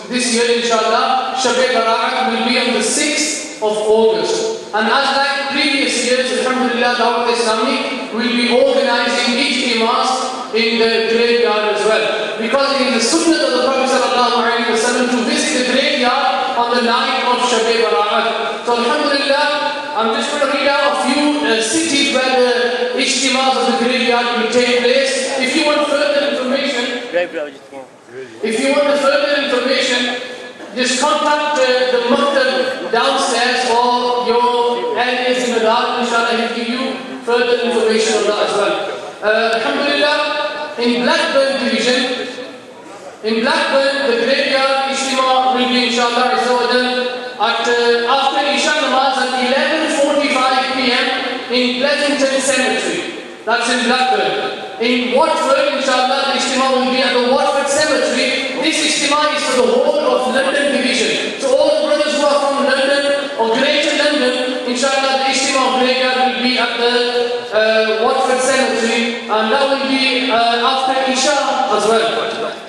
This year, inshallah, Shab-e-Bara will be on the 6th of August. And as like previous years, alhamdulillah, Dawat-e-Islami will be organizing Ijtimas in the graveyard as well. Because it is the sunnah of the Prophet ﷺ to visit the graveyard on the night of Shab-e-Bara. So alhamdulillah, I'm just going to read out a few cities where the Ijtimas of the graveyard will take place. If you want further information, just contact the Mahtab downstairs or your elders in the dark. Inshallah, he'll give you further information on that as well. Alhamdulillah, in Blackburn division, in Blackburn, the graveyard Ijtima will be inshallah at after Isha Namaz at 11:45 p.m. in Pleasanton Cemetery. That's in Blackburn. In Watford, inshallah, the Ijtima will be at the Watford Cemetery. This Ijtima is for the whole of London division. So all the brothers who are from London or Greater London, inshallah, the Ijtima of graveyard will be at the Watford Cemetery, and that will be after Isha as well.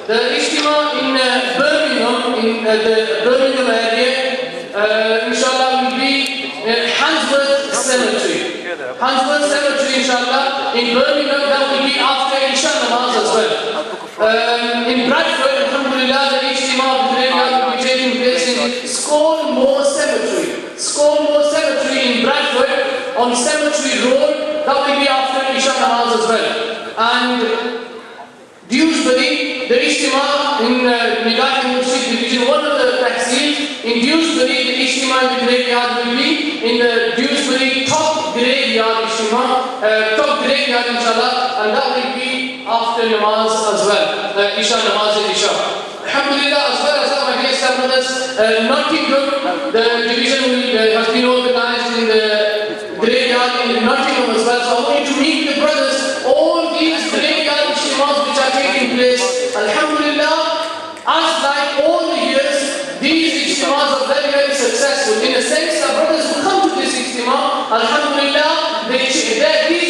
The Ijtima in Birmingham, in the Birmingham area, inshallah, will be Handsworth Cemetery. Handsworth Cemetery, inshallah, in Birmingham, that will be after Isha Namaz as well. In Bradford, alhamdulillah, the Ijtima of the graveyard will be taking place in Scornmore Cemetery. Scornmore Cemetery in Bradford, on Cemetery Road, that will be after Isha Namaz as well. And Dewsbury, the Ijtima in Nigran-e-Rukn-e-Intazamia division, one of the tahsils, in Dewsbury, the Ijtima in the graveyard will be in the Dewsbury top graveyard Ijtima, top graveyard inshallah, and that will be after Namaz as well, Isha Namaz and Isha. Alhamdulillah, as well as my dear brothers, Nottingham, the division has been organized in the graveyard in Nottingham as well. So I want you to meet the brothers, all these graveyard Ijtimas which are taking place. Alhamdulillah, as like all the years, these Ijtimas are very, very successful. In a sense, the brothers who come to this Ijtima, alhamdulillah, these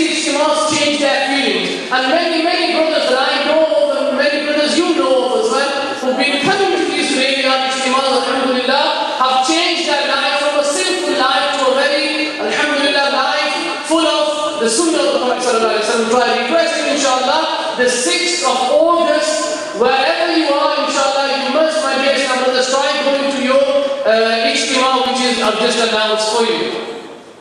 Ijtimas change their feelings. And many, many brothers that I know of, and many brothers you know of as well, who've been coming to these graveyard Ijtimas, alhamdulillah, have changed their life from a sinful life to a very, alhamdulillah, life full of the sunnah of the Prophet ﷺ. So I request you, inshallah, the 6th of August, wherever you are, inshallah, you must, my dear brothers, try going to your Ijtima, which is I've just announced for you.